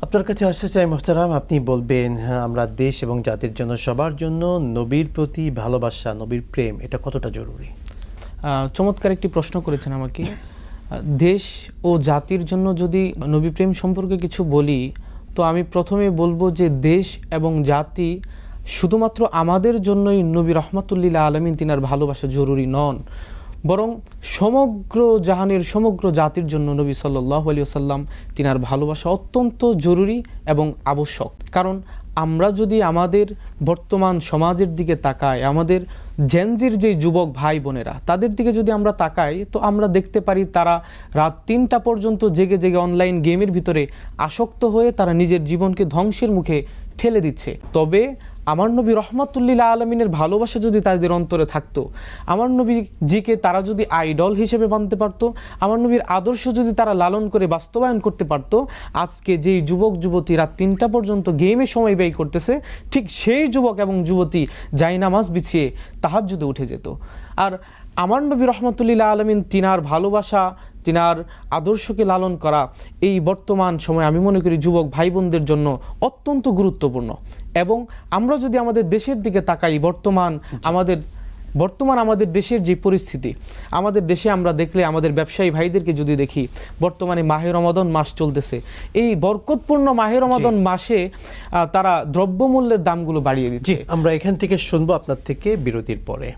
আপনার কাছে আসতে চাই মোহতারাম, আপনি বলবেন আমরা দেশ এবং জাতির জন্য, সবার জন্য নবীর প্রতি ভালোবাসা, নবীর প্রেম এটা কতটা জরুরি? চমৎকার একটি প্রশ্ন করেছেন আমাকে। দেশ ও জাতির জন্য যদি নবী প্রেম সম্পর্কে কিছু বলি, তো আমি প্রথমে বলবো যে দেশ এবং জাতি শুধুমাত্র আমাদের জন্যই নবী রহমাতুল্লিল আলমিন তিনার ভালোবাসা জরুরি নন, বরং সমগ্র জাহানের সমগ্র জাতির জন্য নবী সাল্লাল্লাহু আলাইহি ওয়াসাল্লাম তিনার ভালোবাসা অত্যন্ত জরুরি এবং আবশ্যক। কারণ আমরা যদি আমাদের বর্তমান সমাজের দিকে তাকাই, আমাদের জেনজির যে যুবক ভাই বোনেরা তাদের দিকে যদি আমরা তাকাই, তো আমরা দেখতে পারি তারা রাত 3টা পর্যন্ত জেগে জেগে অনলাইন গেমের ভিতরে আসক্ত হয়ে তারা নিজের জীবনকে ধ্বংসের মুখে ঠেলে দিচ্ছে। তবে আমার নবী রহমাতুল্লিল আলমিনের ভালোবাসা যদি তাদের অন্তরে থাকতো, আমার নবীজিকে তারা যদি আইডল হিসেবে মানতে পারতো, আমার নবীর আদর্শ যদি তারা লালন করে বাস্তবায়ন করতে পারতো, আজকে যেই যুবক যুবতী রাত 3টা পর্যন্ত গেমে সময় ব্যয় করতেছে, ঠিক সেই যুবক এবং যুবতী জায়নামাজ বিছিয়ে তাহাজ্জুদে উঠে যেত। আর আমার নবী রহমাতুল্লিল আলমিন তিনার ভালোবাসা, তিনার আদর্শকে লালন করা এই বর্তমান সময় আমি মনে করি যুবক ভাই বোনদের জন্য অত্যন্ত গুরুত্বপূর্ণ। এবং আমরা যদি আমাদের দেশের দিকে তাকাই, বর্তমান আমাদের দেশের যে পরিস্থিতি, আমাদের দেশে আমরা দেখলে আমাদের ব্যবসায়ী ভাইদেরকে যদি দেখি, বর্তমানে মাহে রমাদান মাস চলতেছে। এই বরকতপূর্ণ মাহে রমাদান মাসে তারা দ্রব্যমূল্যের দামগুলো বাড়িয়ে দিচ্ছে। আমরা এখান থেকে শুনবো আপনার থেকে বিরতির পরে।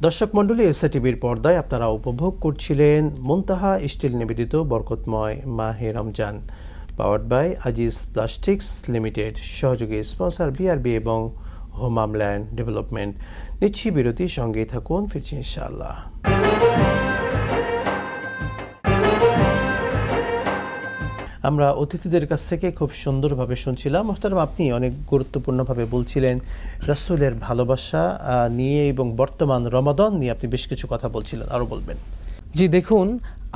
দর্শক মণ্ডলী, এসআরটিভির পর্দায় আপনারা উপভোগ করছিলেন মুনতাহা স্টিল নিবেদিত বরকতময় মাহে Ramzan, powered by Aziz plastics limited, সহযোগী স্পন্সর বিআরবি এবং হোমল্যান্ড ডেভেলপমেন্ট। নিচ্ছি বিরতি, সঙ্গেই থাকুন, ফিরছি ইনশাআল্লাহ। আমরা অতিথিদের কাছ থেকে খুব সুন্দরভাবে শুনছিলাম। মোহতারাম, আপনি অনেক গুরুত্বপূর্ণভাবে বলছিলেন রাসূলের ভালোবাসা নিয়ে এবং বর্তমান রমাদান নিয়ে আপনি বেশ কিছু কথা বলছিলেন, আরও বলবেন? জি দেখুন,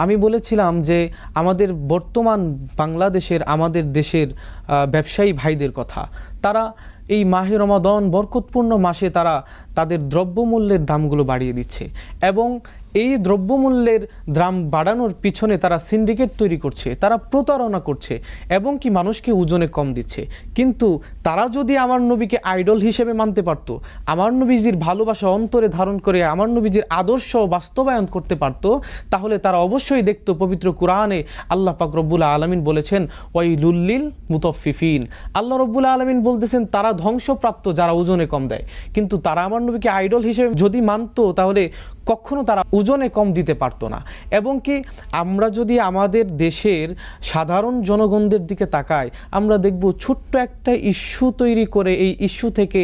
আমি বলেছিলাম যে আমাদের বর্তমান বাংলাদেশের, আমাদের দেশের ব্যবসায়ী ভাইদের কথা। তারা এই মাহে রমাদান বরকতপূর্ণ মাসে তারা তাদের দ্রব্যমূল্যের দামগুলো বাড়িয়ে দিচ্ছে এবং এই দ্রব্যমূল্যের দাম বাড়ানোর পিছনে তারা সিন্ডিকেট তৈরি করছে, তারা প্রতারণা করছে এবং কি মানুষকে ওজনে কম দিচ্ছে। কিন্তু তারা যদি আমার নবীকে আইডল হিসেবে মানতে পারতো, আমার নবীজির ভালোবাসা অন্তরে ধারণ করে আমার নবীজির আদর্শ বাস্তবায়ন করতে পারতো, তাহলে তারা অবশ্যই দেখতো পবিত্র কোরআনে আল্লাহ পাক রব্বুল আলামিন বলেছেন ওয়াইলুল লিল মুতাফফিফিন। আল্লাহ রব্বুল আলামিন বলতেছেন তারা ধ্বংসপ্রাপ্ত যারা ওজনে কম দেয়। কিন্তু তারা আমার নবীকে আইডল হিসেবে যদি মানতো, তাহলে কখনো তারা ওজনে কম দিতে পারতো না। এবং কি আমরা যদি আমাদের দেশের সাধারণ জনগণদের দিকে তাকাই, আমরা দেখব ছোট্ট একটা ইস্যু তৈরি করে এই ইস্যু থেকে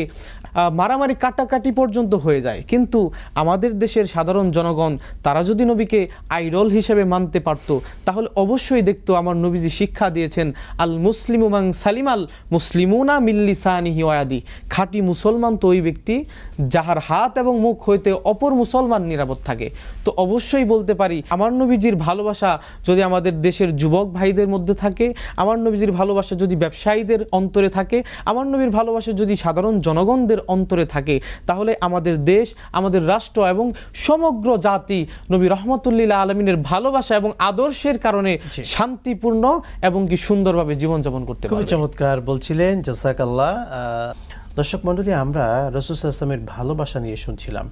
মারামারি কাটাকাটি পর্যন্ত হয়ে যায়। কিন্তু আমাদের দেশের সাধারণ জনগণ তারা যদি নবীকে আইডল হিসেবে মানতে পারত, তাহলে অবশ্যই দেখতো আমার নবীজি শিক্ষা দিয়েছেন আল মুসলিমু মান সালিমাল মুসলিমুনা মিন লিসানিহি ওয়া ইয়াদি। খাঁটি মুসলমান তো ওই ব্যক্তি যাহার হাত এবং মুখ হইতে অপর মুসলমান নিরাপদ থাকে। তো অবশ্যই বলতে পারি আমার নবীজির ভালোবাসা যদি আমাদের দেশের যুবক ভাইদের মধ্যে থাকে, আমার নবীজির ভালোবাসা যদি ব্যবসায়ীদের অন্তরে থাকে, আমার নবীর ভালোবাসা যদি সাধারণ জনগণদের অন্তরে থাকে, তাহলে আমাদের দেশ, আমাদের রাষ্ট্র এবং সমগ্র জাতি নবী রহমাতুল্লিল আলমিনের ভালোবাসা এবং আদর্শের কারণে শান্তিপূর্ণ এবং কি সুন্দরভাবে জীবনযাপন করতে পারবে। খুবই চমৎকার বলছিলেন, জাযাকাল্লাহ। দর্শক মণ্ডলী, আমরা রাসূল সাল্লাল্লাহু আলাইহি ওয়াসাল্লামের ভালোবাসা নিয়ে শুনছিলাম।